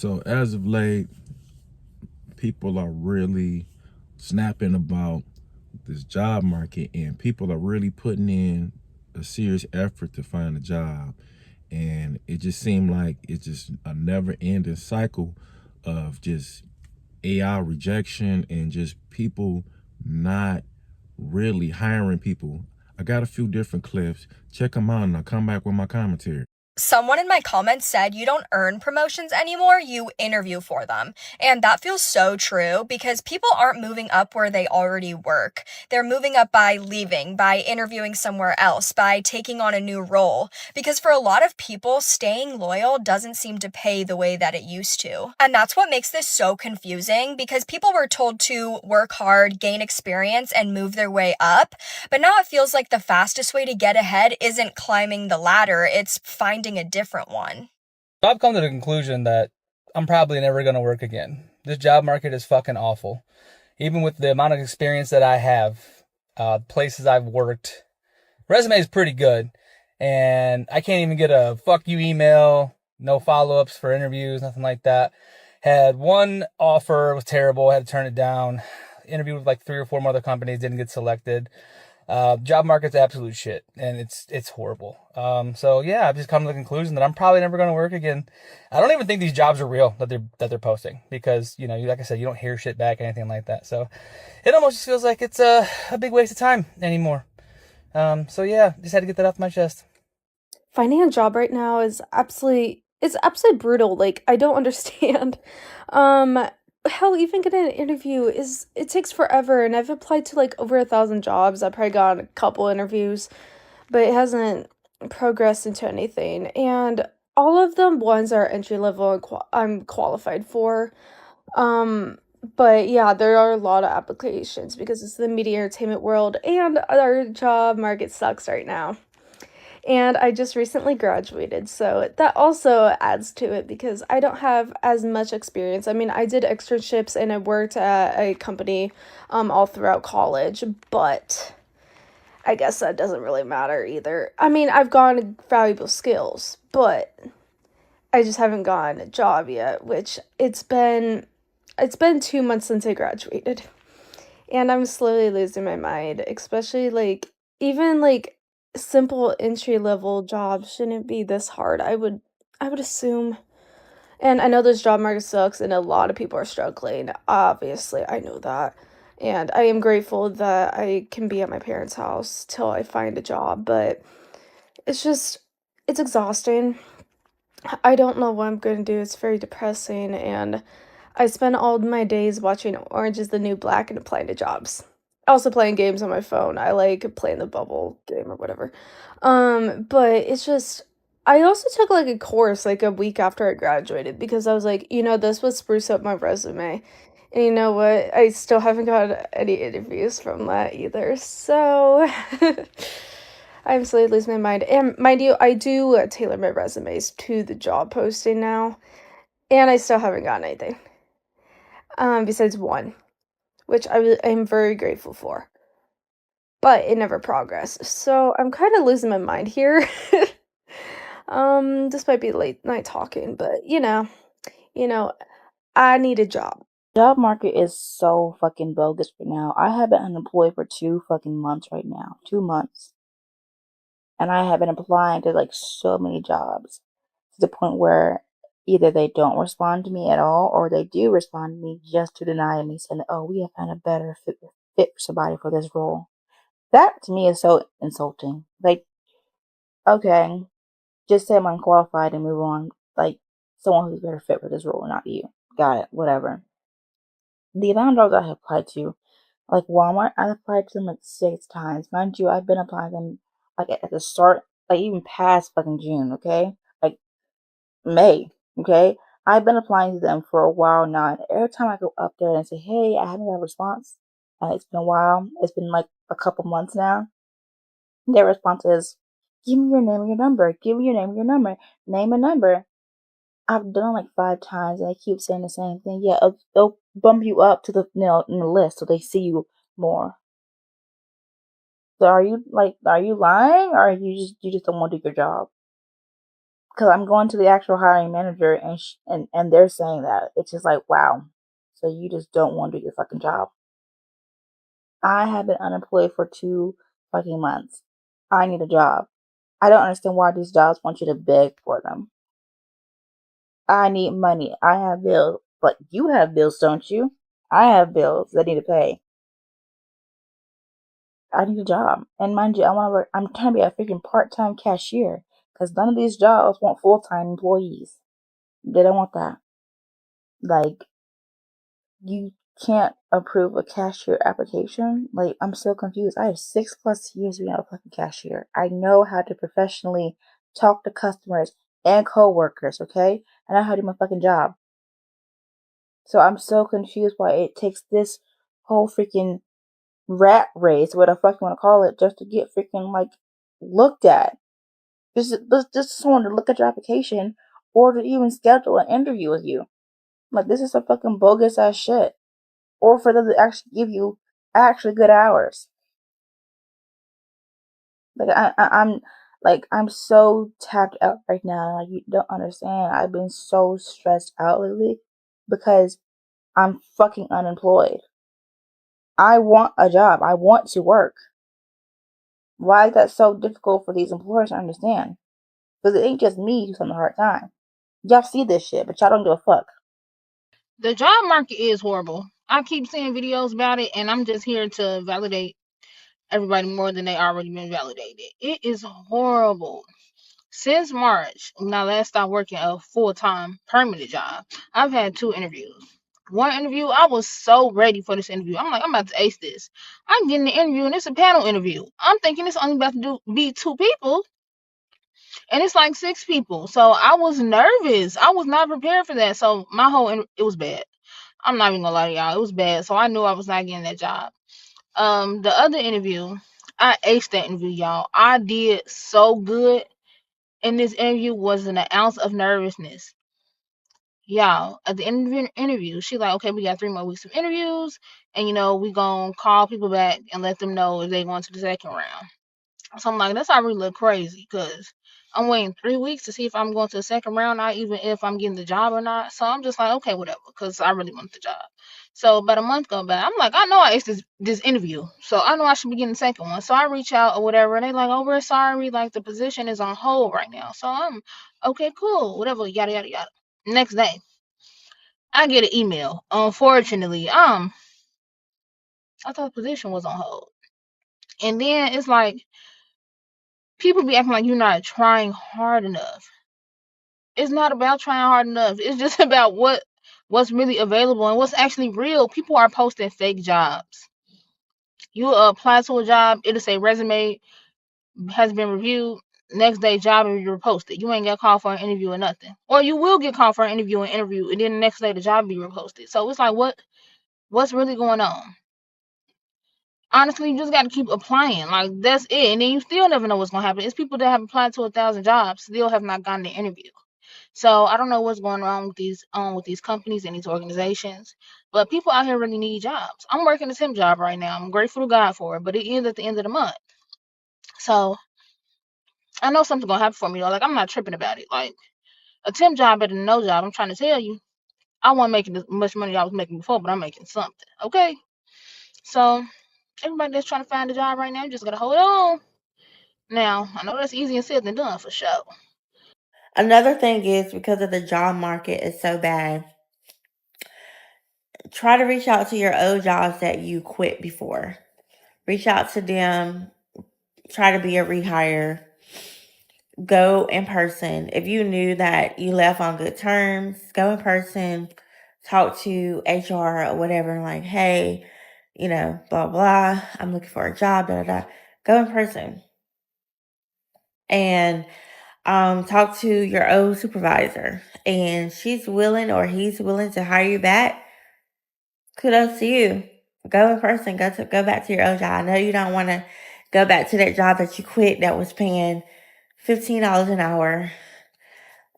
So as of late, people are really snapping about this job market, and people are really putting in a serious effort to find a job. And it just seemed like it's just a never ending cycle of just AI rejection and just people not really hiring people. I got a few different clips. Check them out and I'll come back with my commentary. Someone in my comments said you don't earn promotions anymore, you interview for them. And that feels so true because people aren't moving up where they already work. They're moving up by leaving, by interviewing somewhere else, by taking on a new role. Because for a lot of people, staying loyal doesn't seem to pay the way that it used to. And that's what makes this so confusing because people were told to work hard, gain experience, and move their way up. But now it feels like the fastest way to get ahead isn't climbing the ladder, it's finding a different one. So I've come to the conclusion that I'm probably never going to work again. This job market is fucking awful. Even with the amount of experience that I have, places I've worked, resume is pretty good. And I can't even get a fuck you email, no follow ups for interviews, nothing like that. Had one offer, was terrible, had to turn it down. Interviewed with like 3 or 4 other companies, didn't get selected. Job market's absolute shit, and it's horrible. So yeah, I've just come to the conclusion that I'm probably never going to work again. I don't even think these jobs are real that they're posting because like I said, you don't hear shit back, anything like that. So it almost just feels like it's a big waste of time anymore. So yeah, just had to get that off my chest. Finding a job right now is absolutely brutal. Like, I don't understand. Um, Hell, even getting an interview it takes forever, and I've applied to like over 1,000 jobs. I've probably gotten a couple interviews, but it hasn't progressed into anything. And all of them ones are entry level and I'm qualified for. Um, but yeah, there are a lot of applications because it's the media entertainment world, and our job market sucks right now. And I just recently graduated, so that also adds to it because I don't have as much experience. I mean, I did externships and I worked at a company all throughout college, but I guess that doesn't really matter either. I mean, I've gotten valuable skills, but I just haven't gotten a job yet, which it's been 2 months since I graduated. And I'm slowly losing my mind, especially like even like simple entry level jobs shouldn't be this hard. I would assume. And I know this job market sucks and a lot of people are struggling. Obviously, I know that. And I am grateful that I can be at my parents' house till I find a job, but it's just it's exhausting. I don't know what I'm going to do. It's very depressing and I spend all my days watching Orange is the New Black and applying to jobs. Also playing games on my phone. I like playing the bubble game or whatever. But it's just I also took like a course like a week after I graduated because I was like, this would spruce up my resume. And you know what? I still haven't got any interviews from that either. So I'm slowly losing my mind. And mind you, I do tailor my resumes to the job posting now, and I still haven't gotten anything. Besides one, which I'm very grateful for, but it never progressed. So I'm kind of losing my mind here. This might be late night talking, but you know, I need a job. Job market is so fucking bogus right now. I have been unemployed for 2 fucking months right now. 2 months. And I have been applying to like so many jobs to the point where either they don't respond to me at all or they do respond to me just to deny me, saying, oh, we have found a better fit for somebody for this role. That to me is so insulting. Like, okay, just say I'm unqualified and move on. Like, someone who's better fit for this role, not you. Got it, whatever. The amount of jobs I have applied to, like Walmart, I applied to them like 6 times. Mind you, I've been applying them like at the start, like even past fucking June, okay? Like May, okay? I've been applying to them for a while now, and every time I go up there and say, hey, I haven't got a response, it's been a while, it's been like a couple months now, their response is, give me your name and your number, give me your name and your number, name a number. I've done like 5 times, and they keep saying the same thing. Yeah, they'll bump you up to the in the list so they see you more. So are you lying, or you just don't want to do your job? because I'm going to the actual hiring manager, and they're saying that it's just like, wow, so you just don't want to do your fucking job. I have been unemployed for 2 fucking months. I need a job. I don't understand why these jobs want you to beg for them. I need money. I have bills. But you have bills, don't you? I have bills that I need to pay. I need a job. And mind you, I want to work. I'm trying to be a freaking part-time cashier because none of these jobs want full-time employees. They don't want that. Like, you can't approve a cashier application. Like, I'm so confused. I have 6+ years being a fucking cashier. I know how to professionally talk to customers and co-workers, okay? I know how to do my fucking job. So I'm so confused why it takes this whole freaking rat race, what the fuck you want to call it, just to get freaking like looked at. Just someone to look at your application or to even schedule an interview with you. Like, this is some fucking bogus ass shit. Or for them to actually give you actually good hours. Like I'm so tapped out right now. Like, you don't understand. I've been so stressed out lately because I'm fucking unemployed. I want a job. I want to work. Why is that so difficult for these employers to understand? Because it ain't just me who's having a hard time. Y'all see this shit, but y'all don't give a fuck. The job market is horrible. I keep seeing videos about it, and I'm just here to validate everybody more than they already been validated. It is horrible. Since March, when I last started working a full-time permanent job, I've had 2 interviews. One interview, I was so ready for this interview. I'm like, I'm about to ace this. I'm getting the interview, and it's a panel interview. I'm thinking it's only about to be 2 people, and it's like 6 people. So I was nervous. I was not prepared for that. So my whole it was bad. I'm not even gonna lie to y'all. It was bad. So I knew I was not getting that job. The other interview, I aced that interview, y'all. I did so good in this interview, wasn't an ounce of nervousness. Y'all, at the end of the interview, she like, okay, we got 3 more weeks of interviews, and we gonna call people back and let them know if they going to the second round. So I'm like, that's already look crazy because I'm waiting 3 weeks to see if I'm going to the second round, not even if I'm getting the job or not. So I'm just like, okay, whatever, because I really want the job. So about a month go by, I'm like, I know I aced this interview, so I know I should be getting the second one. So I reach out or whatever, and they like, oh, we're sorry, like the position is on hold right now. So I'm okay, cool, whatever, yada yada yada. Next day, I get an email. Unfortunately, I thought the position was on hold, and then it's like people be acting like you're not trying hard enough. It's not about trying hard enough. It's just about what's really available and what's actually real. People are posting fake jobs. You apply to a job, it'll say resume has been reviewed. Next day, job interview reposted. You ain't get called for an interview or nothing. Or you will get called for an interview, and then the next day the job be reposted. So it's like, what's really going on? Honestly, you just got to keep applying. Like, that's it. And then you still never know what's going to happen. It's people that have applied to 1,000 jobs still have not gotten the interview. So I don't know what's going on with these companies and these organizations, but people out here really need jobs. I'm working a temp job right now. I'm grateful to God for it, but it ends at the end of the month. So I know something's gonna happen for me though. Like, I'm not tripping about it. Like, a temp job better than no job. I'm trying to tell you. I wasn't making as much money I was making before, but I'm making something. Okay. So everybody that's trying to find a job right now, you just gotta hold on. Now, I know that's easier said than done for sure. Another thing is because of the job market is so bad, try to reach out to your old jobs that you quit before. Reach out to them, try to be a rehire, go in person. If you knew that you left on good terms, go in person, talk to HR or whatever, like, hey, blah, blah, I'm looking for a job, da, da, da. Go in person and talk to your old supervisor. And she's willing or he's willing to hire you back. Kudos to you. Go in person. Go back to your old job. I know you don't want to go back to that job that you quit that was paying $15 an hour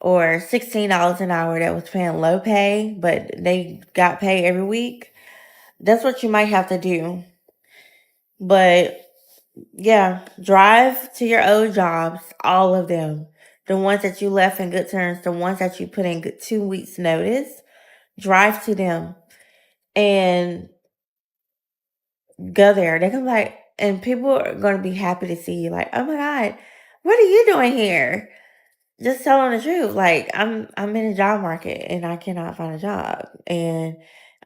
or $16 an hour that was paying low pay, but they got paid every week. That's what you might have to do. But yeah, drive to your old jobs, all of them. the ones that you left in good terms, the ones that you put in 2 weeks notice, drive to them and go there. They're gonna be like, and people are gonna be happy to see you. Like, oh my god, what are you doing here? Just tell them the truth. Like, I'm in a job market and I cannot find a job, and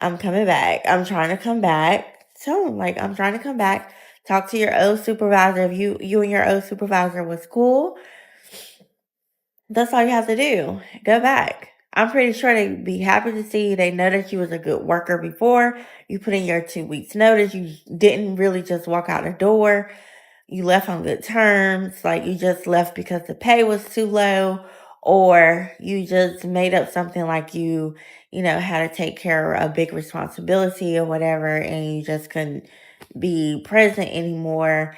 I'm coming back. I'm trying to come back. Tell them like I'm trying to come back. Talk to your old supervisor. If you and your old supervisor was cool, that's all you have to do. Go back. I'm pretty sure they'd be happy to see you. They know that you was a good worker before. You put in your 2 weeks notice. You didn't really just walk out the door. You left on good terms. Like, you just left because the pay was too low, or you just made up something like you know, had to take care of a big responsibility or whatever, and you just couldn't be present anymore.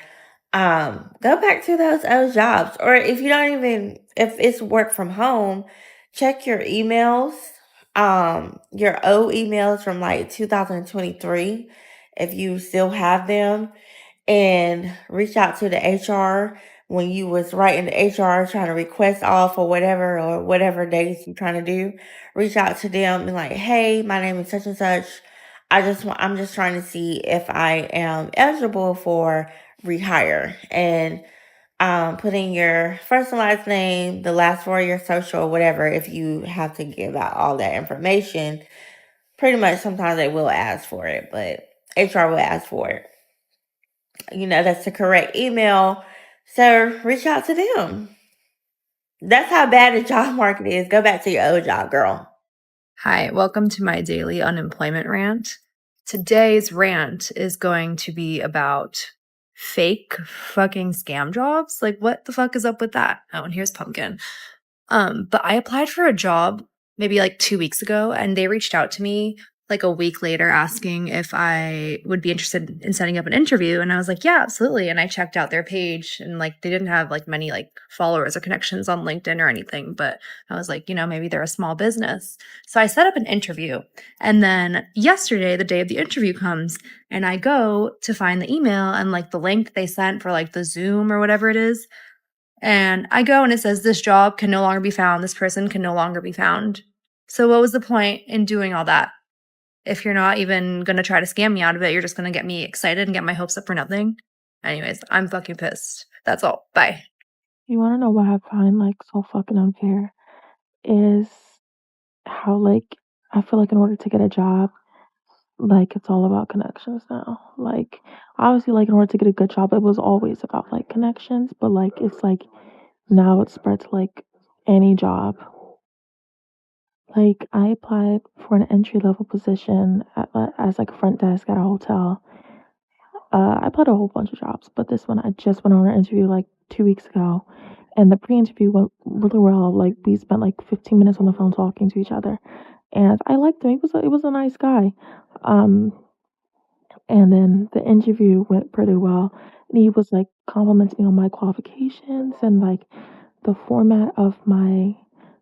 Go back to those old jobs. Or if you don't even, if it's work from home, check your emails, your old emails from like 2023, if you still have them, and reach out to the HR when you was writing the HR trying to request off or whatever days you're trying to do. Reach out to them and like, hey, my name is such and such. I'm just trying to see if I am eligible for rehire, and put in your first and last name, the last four of your social, whatever. If you have to give out all that information, pretty much sometimes they will ask for it, but HR will ask for it. You know, that's the correct email. So reach out to them. That's how bad the job market is. Go back to your old job, girl. Hi, welcome to my daily unemployment rant. Today's rant is going to be about fake fucking scam jobs. Like, what the fuck is up with that? Oh, and here's Pumpkin. But I applied for a job maybe like 2 weeks ago, and they reached out to me like a week later asking if I would be interested in setting up an interview. And I was like, yeah, absolutely. And I checked out their page, and like they didn't have like many like followers or connections on LinkedIn or anything, but I was like, you know, maybe they're a small business. So I set up an interview. And then yesterday, the day of the interview comes, and I go to find the email and like the link they sent for like the Zoom or whatever it is. And I go and it says, this job can no longer be found. This person can no longer be found. So what was the point in doing all that? If you're not even going to try to scam me out of it, you're just going to get me excited and get my hopes up for nothing. Anyways, I'm fucking pissed. That's all. Bye. You wanna know what I find, like, so fucking unfair? Is how, like, I feel like in order to get a job, like, it's all about connections now. Like, obviously, like, in order to get a good job, it was always about, like, connections, but, like, it's like now it's spread to, like, any job. Like, I applied for an entry-level position at, as, like, front desk at a hotel. I applied to a whole bunch of jobs, but this one I just went on an interview, like, 2 weeks ago, and the pre-interview went really well. Like, we spent, like, 15 minutes on the phone talking to each other, and I liked him. He was a nice guy. Um, and then the interview went pretty well, and he was, like, complimenting me on my qualifications and, like, the format of my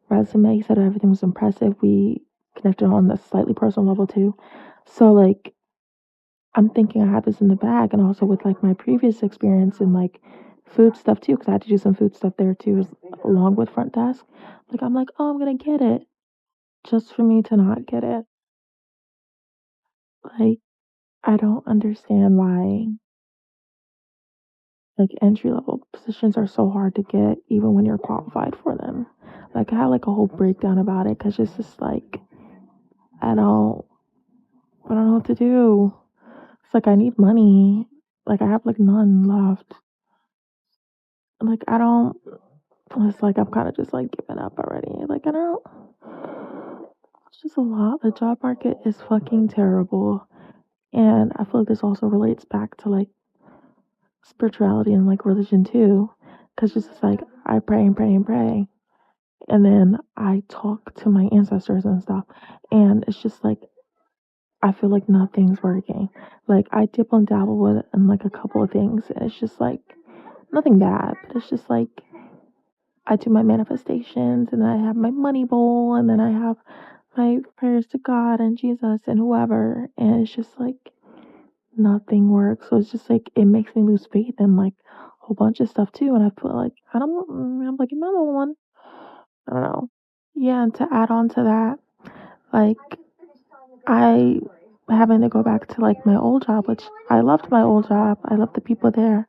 resume. He said everything was impressive. We connected on a slightly personal level, too. So, like, I'm thinking I had this in the bag, and also with like my previous experience in like food stuff too, because I had to do some food stuff there too, along with front desk. Like, I'm like, oh, I'm gonna get it, just for me to not get it. Like, I don't understand why like entry level positions are so hard to get, even when you're qualified for them. Like, I had like a whole breakdown about it, because it's just like I don't, I don't know what to do. It's like I need money. Like, I have like none left. Like, I don't. It's like I'm kind of just like giving up already. Like, I don't. It's just a lot. The job market is fucking terrible. And I feel like this also relates back to like spirituality and like religion too. Because just it's like I pray and pray and pray. And then I talk to my ancestors and stuff. And it's just like I feel like nothing's working. Like, I dip and dabble with it and like a couple of things. And it's just like nothing bad. But it's just like I do my manifestations, and then I have my money bowl, and then I have my prayers to God and Jesus and whoever, and it's just like nothing works. So it's just like it makes me lose faith in like a whole bunch of stuff too. And I feel like I don't. I'm like another one. I don't know. Yeah, and to add on to that, like I having to go back to like my old job, which I loved my old job. I loved the people there.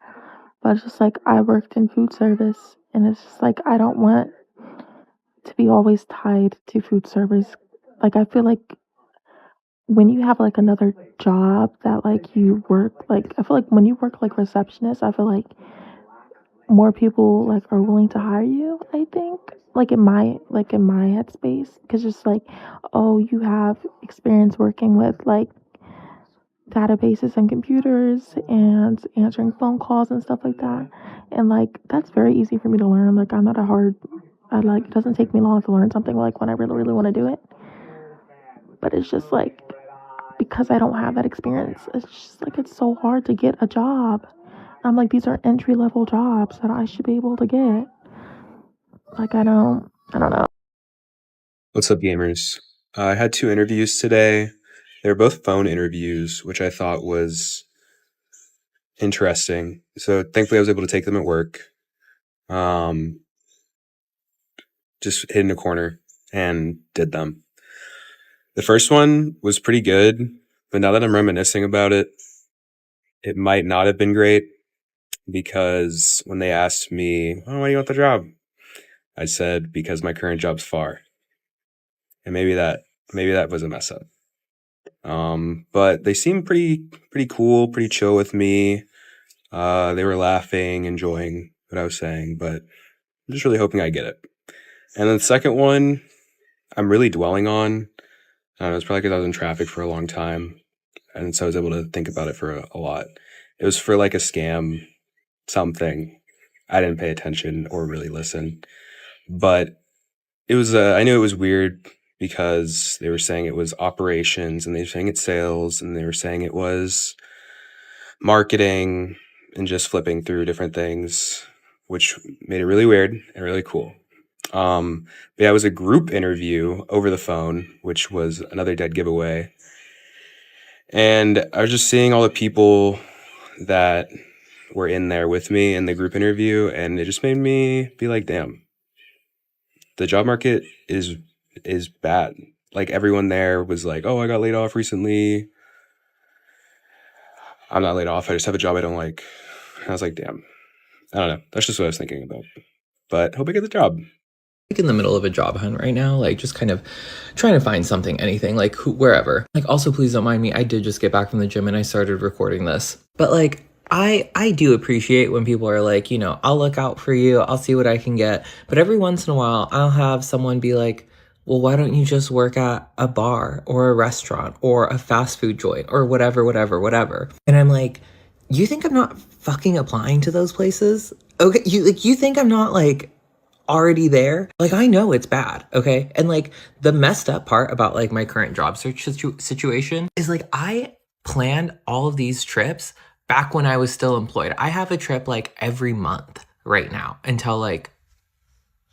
But it's just like I worked in food service and it's just like I don't want to be always tied to food service. Like I feel like when you have like another job that like you work like I feel like when you work like receptionist, I feel like more people like are willing to hire you, I think. Like in my headspace. Cause just like, oh, you have experience working with like databases and computers and answering phone calls and stuff like that. And like that's very easy for me to learn. Like I'm not a hard I like it doesn't take me long to learn something like when I really, really want to do it. But it's just like because I don't have that experience, it's just like it's so hard to get a job. I'm like, these are entry level jobs that I should be able to get. Like I don't know. What's up, gamers? I had 2 interviews today. They were both phone interviews, which I thought was interesting. So thankfully I was able to take them at work. Just hid in a corner and did them. The first one was pretty good, but now that I'm reminiscing about it, it might not have been great because when they asked me, "Oh, why do you want the job?" I said, "Because my current job's far." And maybe that was a mess up. But they seemed pretty cool, pretty chill with me. They were laughing, enjoying what I was saying, but I'm just really hoping I get it. And then the second one, I'm really dwelling on. I don't know, it's probably because I was in traffic for a long time, and so I was able to think about it for a lot. It was for like a scam, something. I didn't pay attention or really listen, but it was. I knew it was weird because they were saying it was operations, and they were saying it's sales, and they were saying it was marketing, and just flipping through different things, which made it really weird and really cool. But yeah, it was a group interview over the phone, which was another dead giveaway. And I was just seeing all the people that were in there with me in the group interview, and it just made me be like, damn, the job market is bad. Like everyone there was like, oh, I got laid off recently. I'm not laid off. I just have a job I don't like. And I was like, damn, I don't know. That's just what I was thinking about. But hope I get the job. Like in the middle of a job hunt right now, like just kind of trying to find something, anything, like wherever. Like also please don't mind me, I did just get back from the gym and I started recording this. But like I do appreciate when people are like, you know, I'll look out for you, I'll see what I can get. But every once in a while I'll have someone be like, well, why don't you just work at a bar or a restaurant or a fast food joint or whatever. And I'm like, you think I'm not fucking applying to those places? Okay, you think I'm not like already there? Like I know it's bad, okay? And like the messed up part about like my current job search situation is like I planned all of these trips back when I was still employed. I have a trip like every month right now until like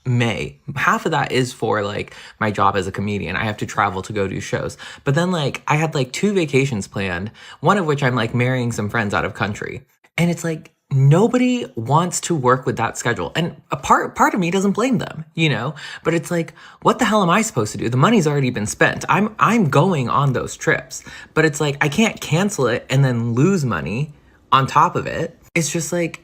May. Half of that is for like my job as a comedian. I have to travel to go do shows. But then like I had like 2 vacations planned, one of which I'm like marrying some friends out of country. And it's like nobody wants to work with that schedule. And a part of me doesn't blame them, you know? But it's like, what the hell am I supposed to do? The money's already been spent. I'm going on those trips. But it's like I can't cancel it and then lose money on top of it. It's just like,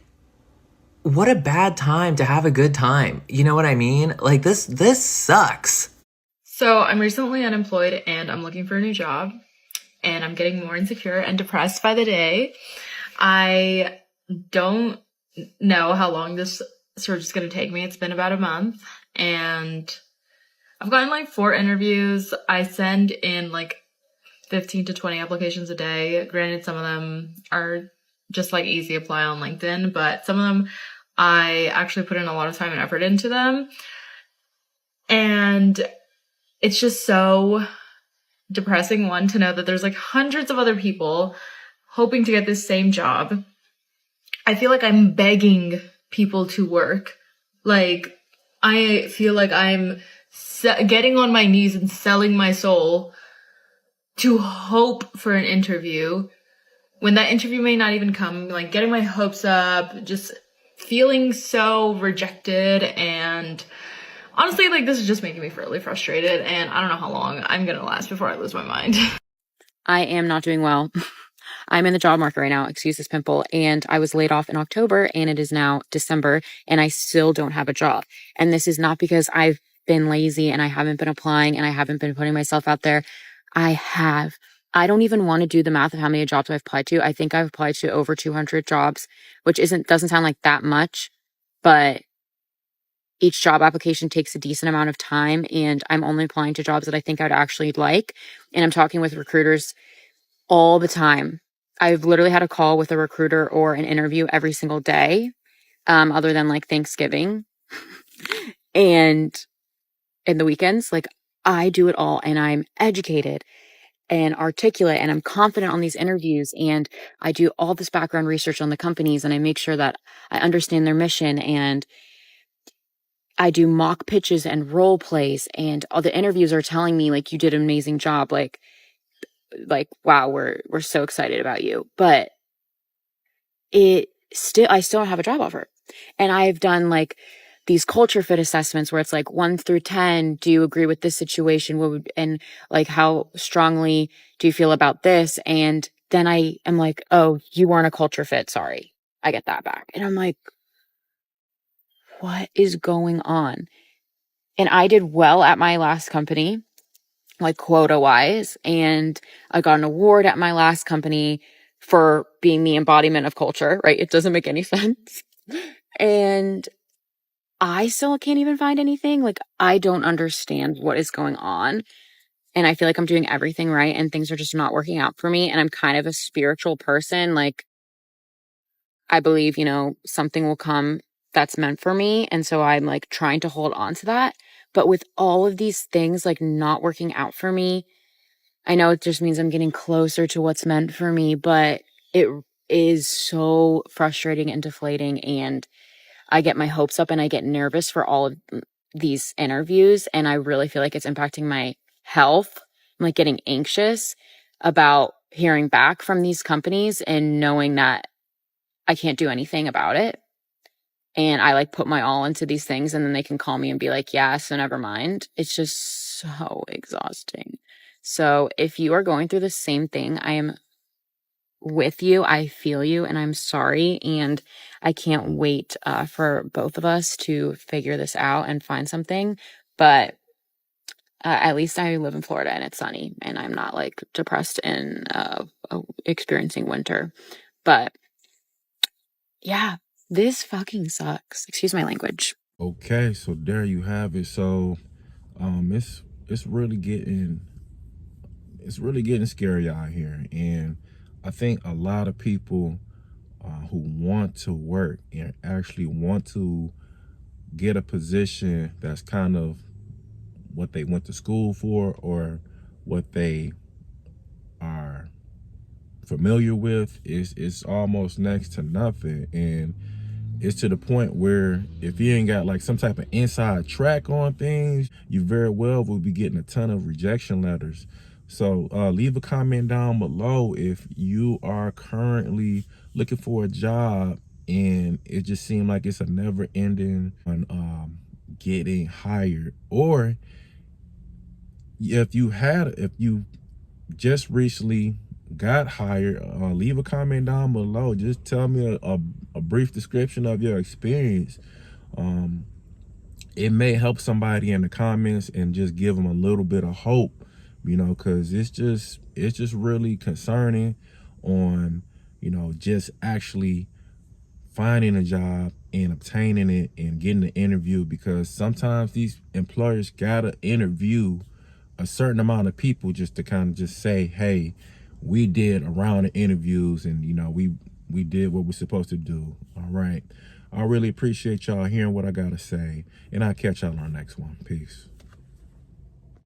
what a bad time to have a good time. You know what I mean? Like this sucks. So I'm recently unemployed and I'm looking for a new job and I'm getting more insecure and depressed by the day. I don't know how long this search is going to take me. It's been about a month and I've gotten like 4 interviews. I send in like 15 to 20 applications a day. Granted, some of them are just like easy apply on LinkedIn, but some of them I actually put in a lot of time and effort into them. And it's just so depressing, one, to know that there's like hundreds of other people hoping to get this same job. I feel like I'm begging people to work. Like, I feel like I'm getting on my knees and selling my soul to hope for an interview when that interview may not even come, like getting my hopes up, just feeling so rejected. And honestly, like, this is just making me really frustrated, and I don't know how long I'm gonna last before I lose my mind. I am not doing well. I'm in the job market right now, excuse this pimple, and I was laid off in October and it is now December and I still don't have a job. And this is not because I've been lazy and I haven't been applying and I haven't been putting myself out there. I have. I don't even want to do the math of how many jobs I've applied to. I think I've applied to over 200 jobs, which doesn't sound like that much, but each job application takes a decent amount of time and I'm only applying to jobs that I think I'd actually like. And I'm talking with recruiters all the time. I've literally had a call with a recruiter or an interview every single day, other than like Thanksgiving and in the weekends. Like, I do it all and I'm educated and articulate and I'm confident on these interviews and I do all this background research on the companies and I make sure that I understand their mission and I do mock pitches and role plays and all the interviews are telling me like, you did an amazing job. Like, wow, we're so excited about you. But I still don't have a job offer. And I've done like these culture fit assessments where it's like 1 through 10, do you agree with this situation? And like, how strongly do you feel about this? And then I am like, oh, you weren't a culture fit. Sorry. I get that back. And I'm like, what is going on? And I did well at my last company, like quota wise. And I got an award at my last company for being the embodiment of culture, right? It doesn't make any sense. And I still can't even find anything. Like, I don't understand what is going on. And I feel like I'm doing everything right and things are just not working out for me. And I'm kind of a spiritual person. Like, I believe, something will come that's meant for me. And so I'm like trying to hold on to that. But with all of these things like not working out for me, I know it just means I'm getting closer to what's meant for me, but it is so frustrating and deflating. And I get my hopes up and I get nervous for all of these interviews. And I really feel like it's impacting my health. I'm like getting anxious about hearing back from these companies and knowing that I can't do anything about it. And I like put my all into these things and then they can call me and be like, yeah, so never mind. It's just so exhausting. So if you are going through the same thing, I am with you. I feel you and I'm sorry. And I can't wait for both of us to figure this out and find something. But at least I live in Florida and it's sunny and I'm not like depressed and experiencing winter. But yeah, this fucking sucks. Excuse my language. Okay, so there you have it. So it's really getting scary out here, and I think a lot of people who want to work and actually want to get a position that's kind of what they went to school for or what they are familiar with is almost next to nothing. And it's to the point where if you ain't got like some type of inside track on things, you very well will be getting a ton of rejection letters. So leave a comment down below if you are currently looking for a job and it just seems like it's a never ending on getting hired, or if you just recently got hired, leave a comment down below. Just tell me a brief description of your experience. It may help somebody in the comments and just give them a little bit of hope, because it's just really concerning on, just actually finding a job and obtaining it and getting the interview, because sometimes these employers gotta interview a certain amount of people just to kind of just say, hey, we did a round of interviews and we did what we're supposed to do. All right, I really appreciate y'all hearing what I gotta say, and I'll catch y'all on the next one. Peace.